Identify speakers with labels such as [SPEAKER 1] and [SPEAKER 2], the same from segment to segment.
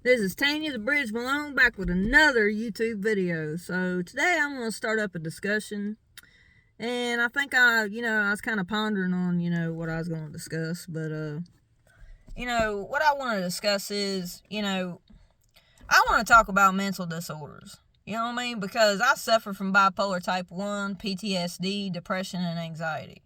[SPEAKER 1] This is Tanya the Bridge Malone back with another YouTube video. So today I'm going to start up a discussion, and I think I was kind of pondering on, what I was going to discuss, but what I want to discuss is, I want to talk about mental disorders. You know what I mean? Because I suffer from bipolar type 1, PTSD, depression, and anxiety.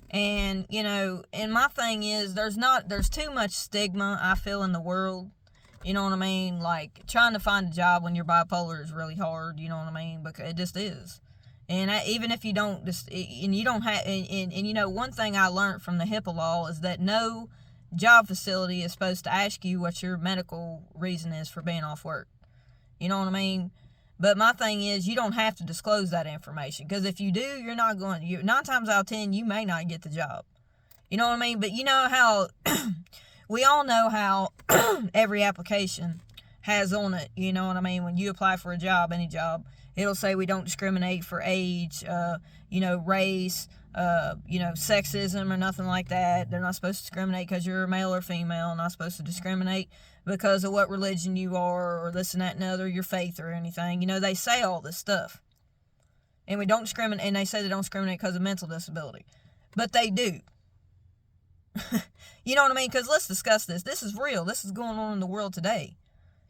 [SPEAKER 1] And, and my thing is there's too much stigma I feel in the world. You know what I mean? Like, trying to find a job when you're bipolar is really hard, you know what I mean? Because it just is. And even if you don't, and you don't have, one thing I learned from the HIPAA law is that no job facility is supposed to ask you what your medical reason is for being off work. You know what I mean? But my thing is, you don't have to disclose that information. Because if you do, you're not going, 9 times out of 10, you may not get the job. You know what I mean? But you know how... We all know how every application has on it, you know what I mean? When you apply for a job, any job, it'll say we don't discriminate for age, race, sexism or nothing like that. They're not supposed to discriminate because you're male or female. Not supposed to discriminate because of what religion you are or this and that and other, your faith or anything. You know, they say all this stuff. And we don't discriminate, and they say they don't discriminate because of mental disability. But they do. You know what I mean? Because let's discuss this. This is real. This is going on in the world today.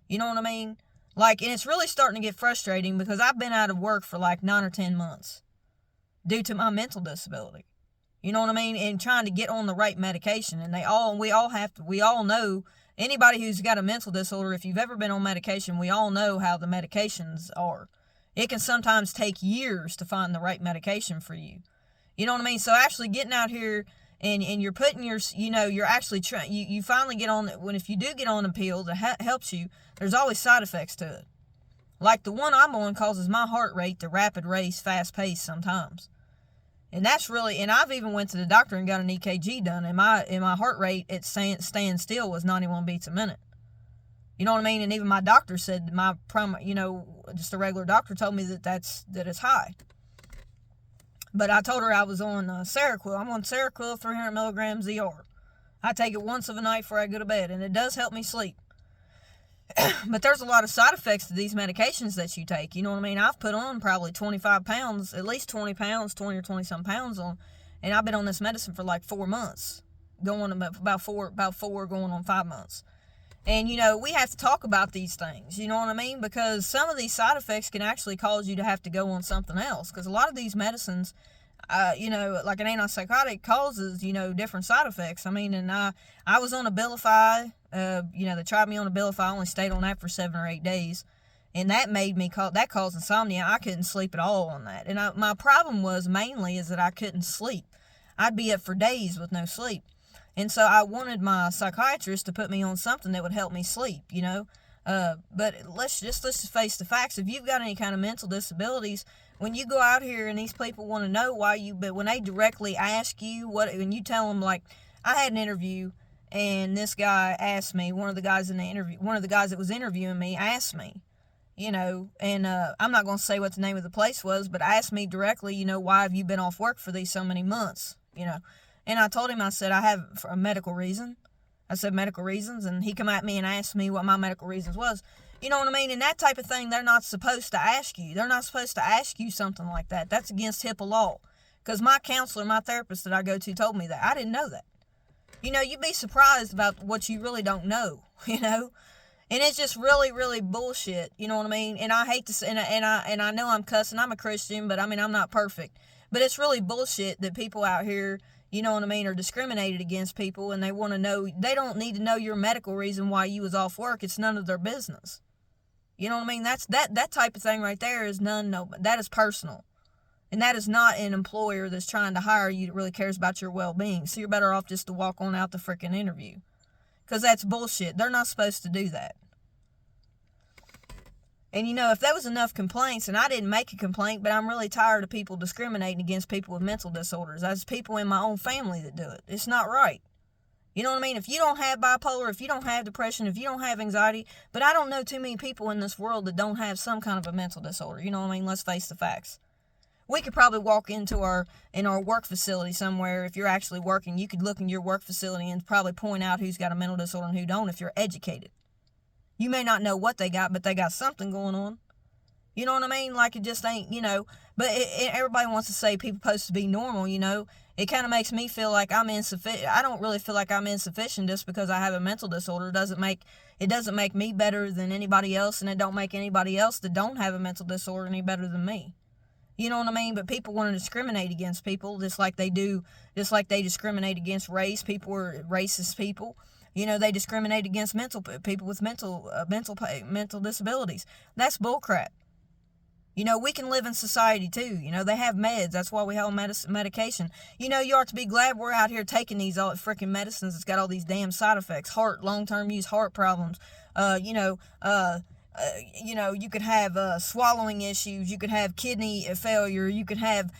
[SPEAKER 1] You know what I mean? Like, and it's really starting to get frustrating because I've been out of work for like 9 or 10 months due to my mental disability. You know what I mean? And trying to get on the right medication. And we all know, anybody who's got a mental disorder, if you've ever been on medication, we all know how the medications are. It can sometimes take years to find the right medication for you. You know what I mean? So actually getting out here and you're putting you're actually trying, you finally get on, if you do get on a pill that helps you, there's always side effects to it. Like the one I'm on causes my heart rate to rapid race, fast pace sometimes. And that's really, and I've even went to the doctor and got an EKG done, and my heart rate at staying still was 91 beats a minute. You know what I mean? And even my doctor said, just a regular doctor told me that it's high. But I told her I was on Seroquel. I'm on Seroquel 300 milligrams ER. I take it once of a night before I go to bed, and it does help me sleep. But there's a lot of side effects to these medications that you take. You know what I mean? I've put on probably 25 pounds, at least 20 pounds, 20 or 20-some pounds on, and I've been on this medicine for like 4 months, going about four, going on 5 months. And, we have to talk about these things, you know what I mean? Because some of these side effects can actually cause you to have to go on something else. Because a lot of these medicines, like an antipsychotic causes, different side effects. I mean, and I was on Abilify, they tried me on Abilify. I only stayed on that for 7 or 8 days. And that that caused insomnia. I couldn't sleep at all on that. And my problem was mainly is that I couldn't sleep. I'd be up for days with no sleep. And so I wanted my psychiatrist to put me on something that would help me sleep, But let's just face the facts. If you've got any kind of mental disabilities, when you go out here and these people want to know why but when they directly ask you when you tell them, like, I had an interview and this guy asked me, one of the guys that was interviewing me asked me, and I'm not going to say what the name of the place was, but asked me directly, why have you been off work for these so many months, And I told him, I said, I have a medical reason. I said medical reasons, and he come at me and asked me what my medical reasons was. You know what I mean? And that type of thing, they're not supposed to ask you. They're not supposed to ask you something like that. That's against HIPAA law. Because my counselor, my therapist that I go to told me that. I didn't know that. You'd be surprised about what you really don't know, And it's just really, really bullshit, you know what I mean? And I hate to say, and I know I'm cussing, I'm a Christian, but I mean, I'm not perfect. But it's really bullshit that people out here, you know what I mean, are discriminated against people, and they want to know, they don't need to know your medical reason why you was off work. It's none of their business. You know what I mean? That type of thing right there is that is personal. And that is not an employer that's trying to hire you that really cares about your well-being. So you're better off just to walk on out the freaking interview. Because that's bullshit. They're not supposed to do that. And if there was enough complaints, and I didn't make a complaint, but I'm really tired of people discriminating against people with mental disorders. There's people in my own family that do it. It's not right. You know what I mean? If you don't have bipolar, if you don't have depression, if you don't have anxiety, but I don't know too many people in this world that don't have some kind of a mental disorder. You know what I mean? Let's face the facts. We could probably walk into our work facility somewhere. If you're actually working, you could look in your work facility and probably point out who's got a mental disorder and who don't if you're educated. You may not know what they got, but they got something going on. You know what I mean? Like, it just ain't, but everybody wants to say people supposed to be normal, It kind of makes me feel like I'm insufficient. I don't really feel like I'm insufficient just because I have a mental disorder. It doesn't make me better than anybody else, and it don't make anybody else that don't have a mental disorder any better than me. You know what I mean? But people want to discriminate against people just like they discriminate against race. People are racist people. They discriminate against people with mental disabilities. That's bullcrap. We can live in society too. They have meds. That's why we have medication. You ought to be glad we're out here taking these all freaking medicines that's got all these damn side effects. Long-term use heart problems. You could have swallowing issues. You could have kidney failure. You could have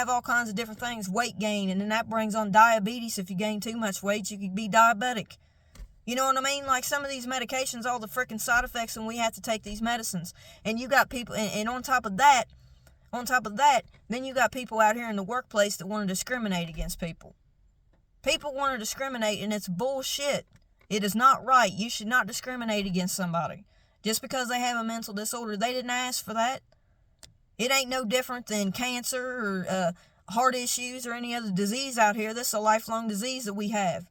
[SPEAKER 1] all kinds of different things. Weight gain, and then that brings on diabetes. If you gain too much weight, you could be diabetic. You know what I mean? Like, some of these medications, all the freaking side effects, and we have to take these medicines. And you got people, and on top of that, then you got people out here in the workplace that want to discriminate against people. People want to discriminate, and it's bullshit. It is not right. You should not discriminate against somebody. Just because they have a mental disorder, they didn't ask for that. It ain't no different than cancer or heart issues or any other disease out here. This is a lifelong disease that we have.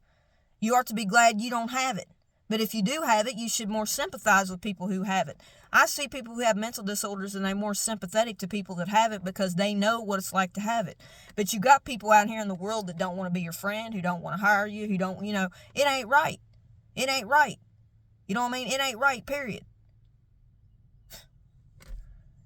[SPEAKER 1] You ought to be glad you don't have it. But if you do have it, you should more sympathize with people who have it. I see people who have mental disorders, and they're more sympathetic to people that have it because they know what it's like to have it. But you got people out here in the world that don't want to be your friend, who don't want to hire you, who don't, it ain't right. It ain't right. You know what I mean? It ain't right, period.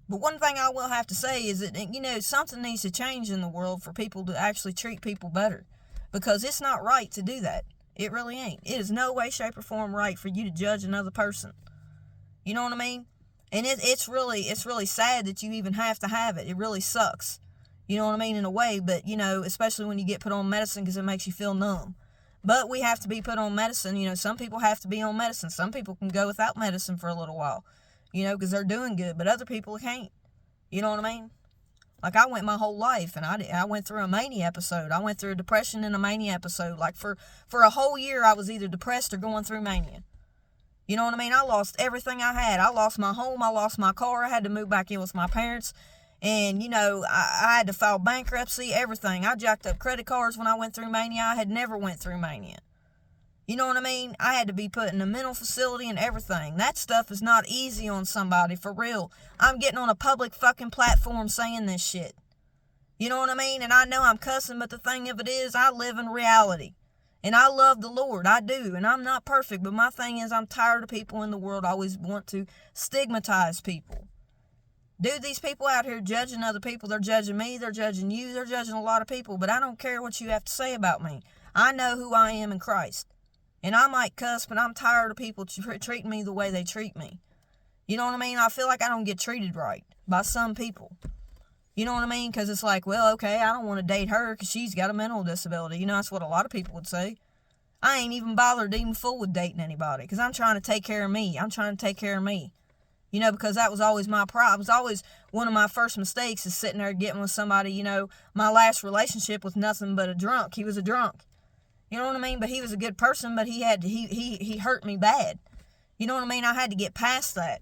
[SPEAKER 1] But one thing I will have to say is that, something needs to change in the world for people to actually treat people better. Because it's not right to do that. It really ain't. It is no way, shape, or form right for you to judge another person. You know what I mean? And it's really sad that you even have to have it. It really sucks. You know what I mean? In a way, but, especially when you get put on medicine because it makes you feel numb. But we have to be put on medicine. Some people have to be on medicine. Some people can go without medicine for a little while, because they're doing good. But other people can't. You know what I mean? Like, I went my whole life, and I went through a mania episode. I went through a depression and a mania episode. Like, for a whole year, I was either depressed or going through mania. You know what I mean? I lost everything I had. I lost my home. I lost my car. I had to move back in with my parents. And, I had to file bankruptcy, everything. I jacked up credit cards when I went through mania. I had never went through mania. You know what I mean? I had to be put in a mental facility and everything. That stuff is not easy on somebody, for real. I'm getting on a public fucking platform saying this shit. You know what I mean? And I know I'm cussing, but the thing of it is, I live in reality. And I love the Lord, I do. And I'm not perfect, but my thing is, I'm tired of people in the world always want to stigmatize people. Dude, these people out here judging other people, they're judging me, they're judging you, they're judging a lot of people, but I don't care what you have to say about me. I know who I am in Christ. And I might cuss, but I'm tired of people treating me the way they treat me. You know what I mean? I feel like I don't get treated right by some people. You know what I mean? Because it's like, well, okay, I don't want to date her because she's got a mental disability. That's what a lot of people would say. I ain't even bothered to even fool with dating anybody because I'm trying to take care of me. I'm trying to take care of me. Because that was always my problem. It was always one of my first mistakes is sitting there getting with somebody, my last relationship was nothing but a drunk. He was a drunk. You know what I mean? But he was a good person, but he hurt me bad. You know what I mean? I had to get past that.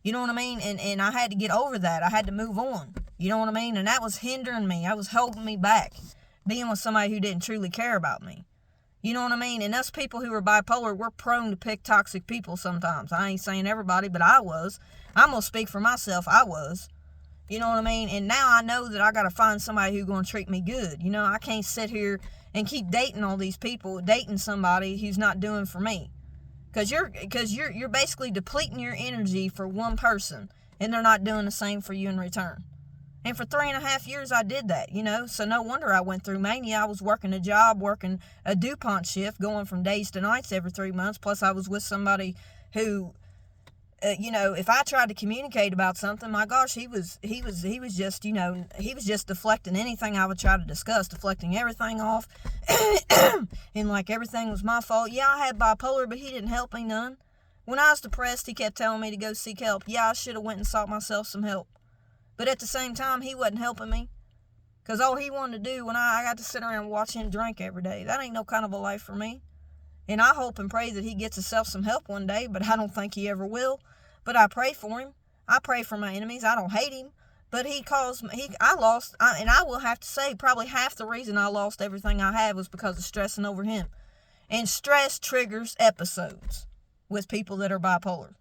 [SPEAKER 1] You know what I mean? And I had to get over that. I had to move on. You know what I mean? And that was hindering me. That was holding me back. Being with somebody who didn't truly care about me. You know what I mean? And us people who are bipolar, we're prone to pick toxic people sometimes. I ain't saying everybody, but I was. I'm going to speak for myself. I was. You know what I mean? And now I know that I got to find somebody who's going to treat me good. I can't sit here and keep dating all these people, dating somebody who's not doing for me. Because you're basically depleting your energy for one person, and they're not doing the same for you in return. And for 3.5 years, I did that, so no wonder I went through mania. I was working a job, working a DuPont shift, going from days to nights every 3 months. Plus, I was with somebody who, if I tried to communicate about something, my gosh, he was just deflecting anything I would try to discuss, deflecting everything off, and like everything was my fault. Yeah, I had bipolar, but he didn't help me none. When I was depressed, he kept telling me to go seek help. Yeah, I should have went and sought myself some help. But at the same time, he wasn't helping me. Because all he wanted to do when I got to sit around and watch him drink every day, that ain't no kind of a life for me. And I hope and pray that he gets himself some help one day, but I don't think he ever will. But I pray for him. I pray for my enemies. I don't hate him. But and I will have to say, probably half the reason I lost everything I had was because of stressing over him. And stress triggers episodes with people that are bipolar.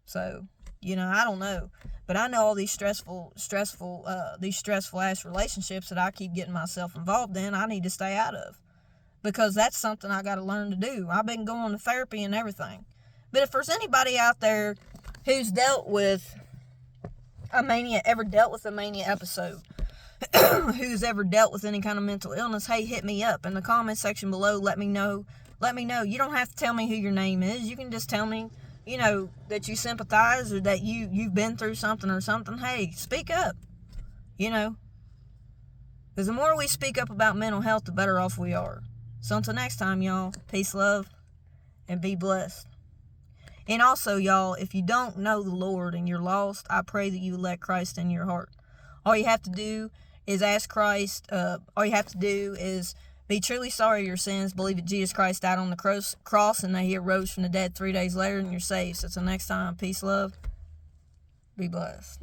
[SPEAKER 1] So, I don't know. But I know all these stressful ass relationships that I keep getting myself involved in, I need to stay out of. Because that's something I got to learn to do. I've been going to therapy and everything. But if there's anybody out there who's dealt with a mania episode, who's ever dealt with any kind of mental illness, hey, hit me up in the comment section below. Let me know. You don't have to tell me who your name is. You can just tell me, that you sympathize or that you've been through something or something. Hey, speak up. Because the more we speak up about mental health, the better off we are. So until next time, y'all, peace, love, and be blessed. And also, y'all, if you don't know the Lord and you're lost, I pray that you let Christ in your heart. All you have to do is ask Christ. All you have to do is be truly sorry for your sins, believe that Jesus Christ died on the cross and that he arose from the dead 3 days later, and you're saved. So until next time, peace, love, be blessed.